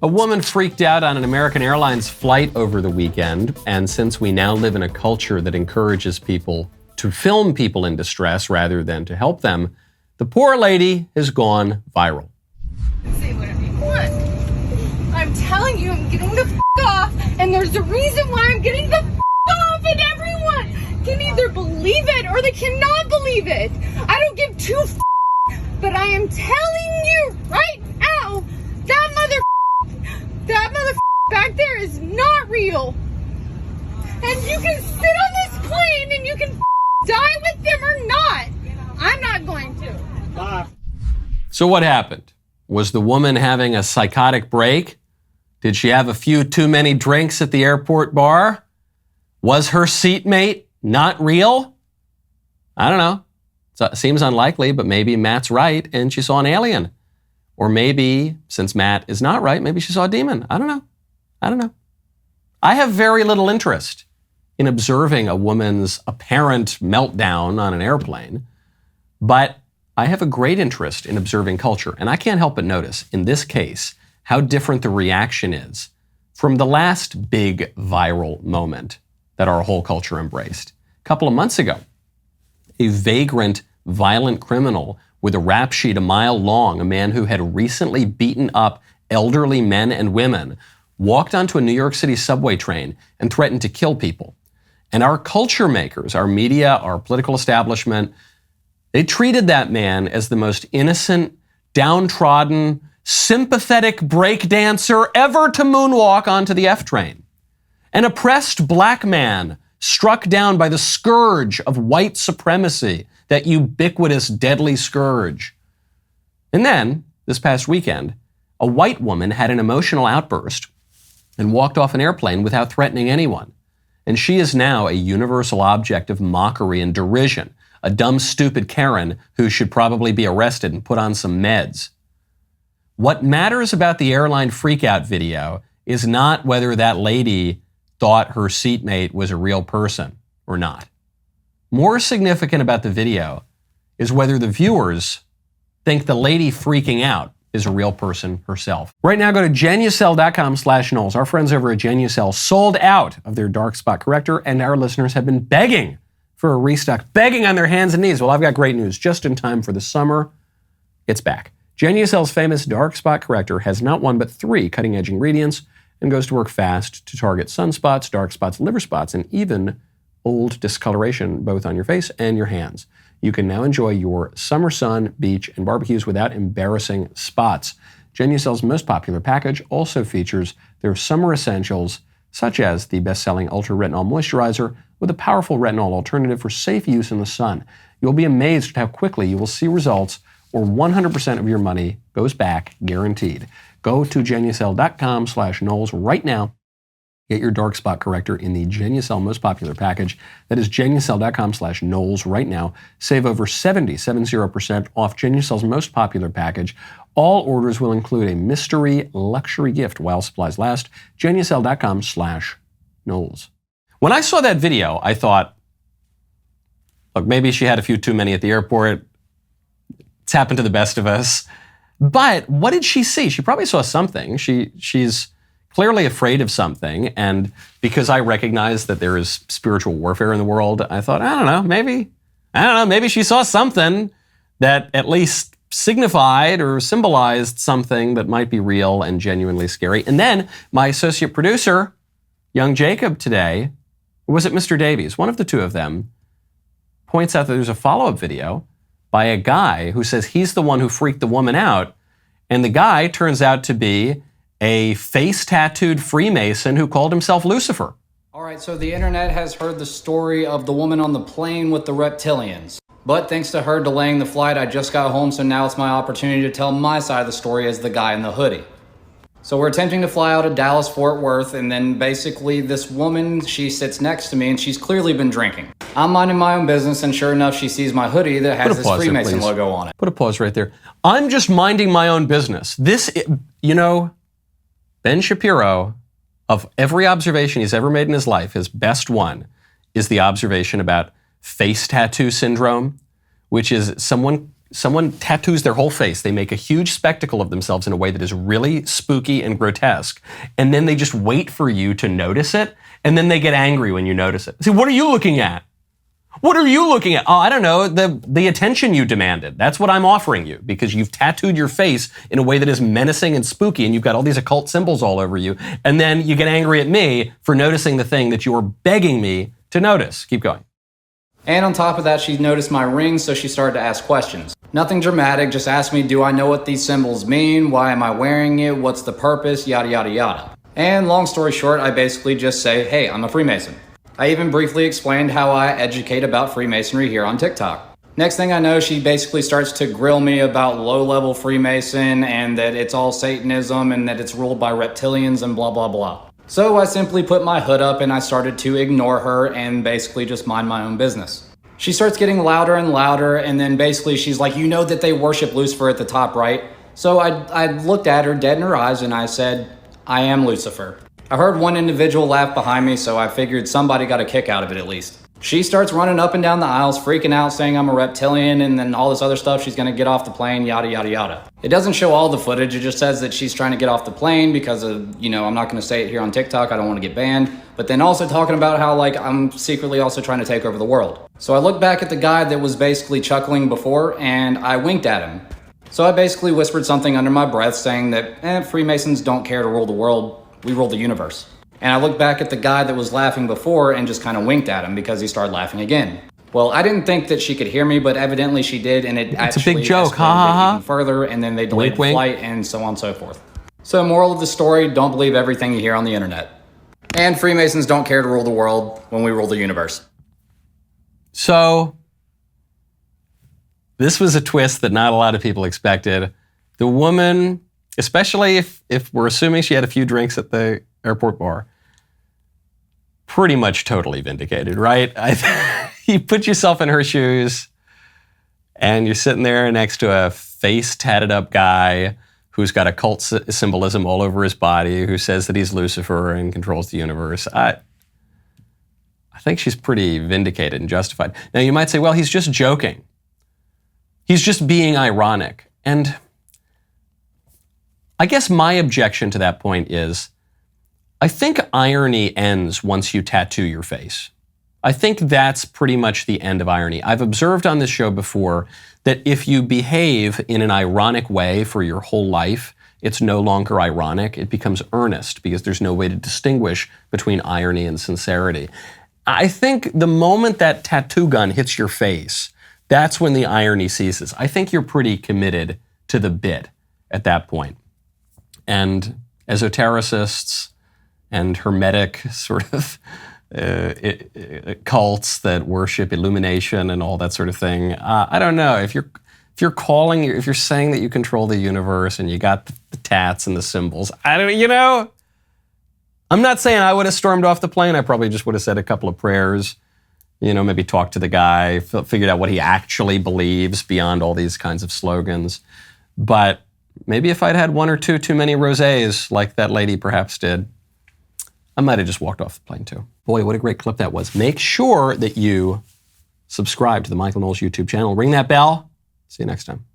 A woman freaked out on an American Airlines flight over the weekend, and since we now live in a culture that encourages people to film people in distress rather than to help them, the poor lady has gone viral. Say whatever you want. I'm telling you, I'm getting the off, and there's a reason why I'm getting the off, and everyone can either believe it or they cannot believe it. I don't give two but I am telling you right now, that mother back there is not real. And you can sit on this plane and you can die with them or not. I'm not going to. So what happened? Was the woman having a psychotic break? Did she have a few too many drinks at the airport bar? Was her seatmate not real? I don't know. It seems unlikely, but maybe Matt's right and she saw an alien. Or maybe, since Matt is not right, maybe she saw a demon. I don't know. I have very little interest in observing a woman's apparent meltdown on an airplane, but I have a great interest in observing culture. And I can't help but notice, in this case, how different the reaction is from the last big viral moment that our whole culture embraced. A couple of months ago, a vagrant, violent criminal with a rap sheet a mile long, a man who had recently beaten up elderly men and women, walked onto a New York City subway train and threatened to kill people. And our culture makers, our media, our political establishment, they treated that man as the most innocent, downtrodden, sympathetic breakdancer ever to moonwalk onto the F train. An oppressed black man struck down by the scourge of white supremacy, that ubiquitous, deadly scourge. And then, this past weekend, a white woman had an emotional outburst and walked off an airplane without threatening anyone. And she is now a universal object of mockery and derision, a dumb, stupid Karen who should probably be arrested and put on some meds. What matters about the airline freakout video is not whether that lady thought her seatmate was a real person or not. More significant about the video is whether the viewers think the lady freaking out is a real person herself. Right now, go to Genucel.com/Knowles. Our friends over at Genucel sold out of their dark spot corrector, and our listeners have been begging for a restock, begging on their hands and knees. Well, I've got great news. Just in time for the summer, it's back. Genucel's famous dark spot corrector has not one but 3 cutting-edge ingredients and goes to work fast to target sunspots, dark spots, liver spots, and even old discoloration, both on your face and your hands. You can now enjoy your summer sun, beach, and barbecues without embarrassing spots. Genucel's most popular package also features their summer essentials, such as the best-selling Ultra Retinol Moisturizer with a powerful retinol alternative for safe use in the sun. You'll be amazed at how quickly you will see results, or 100% of your money goes back, guaranteed. Go to Genucel.com/Knowles right now. Get your dark spot corrector in the Genucel most popular package. That is Genucel.com/Knowles right now. Save over 70% off Genucel's most popular package. All orders will include a mystery luxury gift while supplies last. Genucel.com/Knowles. When I saw that video, I thought, look, maybe she had a few too many at the airport. It's happened to the best of us. But what did she see? She probably saw something. She's clearly afraid of something, and because I recognize that there is spiritual warfare in the world, I thought, maybe she saw something that at least signified or symbolized something that might be real and genuinely scary. And then my associate producer, young Jacob today, or was it Mr. Davies? One of the two of them points out that there's a follow-up video by a guy who says he's the one who freaked the woman out, and the guy turns out to be a face-tattooed Freemason who called himself Lucifer. All right, so the internet has heard the story of the woman on the plane with the reptilians. But thanks to her delaying the flight, I just got home, so now it's my opportunity to tell my side of the story as the guy in the hoodie. So we're attempting to fly out of Dallas, Fort Worth, and then basically this woman, she sits next to me and she's clearly been drinking. I'm minding my own business, and sure enough, she sees my hoodie that has this Freemason logo on it. Put a pause right there. I'm just minding my own business. This, Ben Shapiro, of every observation he's ever made in his life, his best one is the observation about face tattoo syndrome, which is someone someone tattoos their whole face. They make a huge spectacle of themselves in a way that is really spooky and grotesque. And then they just wait for you to notice it. And then they get angry when you notice it. See, what are you looking at? What are you looking at? Oh, I don't know, the attention you demanded. That's what I'm offering you, because you've tattooed your face in a way that is menacing and spooky, and you've got all these occult symbols all over you. And then you get angry at me for noticing the thing that you were begging me to notice. Keep going. And on top of that, she noticed my ring, so she started to ask questions. Nothing dramatic, just asked me, do I know what these symbols mean? Why am I wearing it? What's the purpose? Yada, yada, yada. And long story short, I basically just say, hey, I'm a Freemason. I even briefly explained how I educate about Freemasonry here on TikTok. Next thing I know, she basically starts to grill me about low-level Freemason and that it's all Satanism and that it's ruled by reptilians and blah, blah, blah. So I simply put my hood up and I started to ignore her and basically just mind my own business. She starts getting louder and louder, and then basically she's like, you know that they worship Lucifer at the top, right? So I looked at her dead in her eyes and I said, I am Lucifer. I heard one individual laugh behind me, so I figured somebody got a kick out of it at least. She starts running up and down the aisles, freaking out, saying I'm a reptilian, and then all this other stuff, she's gonna get off the plane, yada, yada, yada. It doesn't show all the footage, it just says that she's trying to get off the plane because of, I'm not gonna say it here on TikTok, I don't wanna get banned, but then also talking about how, I'm secretly also trying to take over the world. So I looked back at the guy that was basically chuckling before, and I winked at him. So I basically whispered something under my breath saying that, Freemasons don't care to rule the world, we rule the universe. And I looked back at the guy that was laughing before and just kind of winked at him because he started laughing again. Well, I didn't think that she could hear me, but evidently she did, and it's actually a big joke, escalated even further, and then they delayed the flight and so on and so forth. So moral of the story, don't believe everything you hear on the internet. And Freemasons don't care to rule the world when we rule the universe. So, this was a twist that not a lot of people expected. The woman, especially if we're assuming she had a few drinks at the airport bar, pretty much totally vindicated, right? You put yourself in her shoes and you're sitting there next to a face tatted up guy who's got occult symbolism all over his body, who says that he's Lucifer and controls the universe. I think she's pretty vindicated and justified. Now you might say, well, he's just joking. He's just being ironic. And I guess my objection to that point is, I think irony ends once you tattoo your face. I think that's pretty much the end of irony. I've observed on this show before that if you behave in an ironic way for your whole life, it's no longer ironic. It becomes earnest because there's no way to distinguish between irony and sincerity. I think the moment that tattoo gun hits your face, that's when the irony ceases. I think you're pretty committed to the bit at that point. And esotericists and hermetic sort of cults that worship illumination and all that sort of thing. I don't know if you're saying that you control the universe and you got the tats and the symbols. I'm not saying I would have stormed off the plane. I probably just would have said a couple of prayers. Maybe talked to the guy, figured out what he actually believes beyond all these kinds of slogans. But maybe if I'd had one or two too many rosés, like that lady perhaps did, I might have just walked off the plane too. Boy, what a great clip that was. Make sure that you subscribe to the Michael Knowles YouTube channel. Ring that bell. See you next time.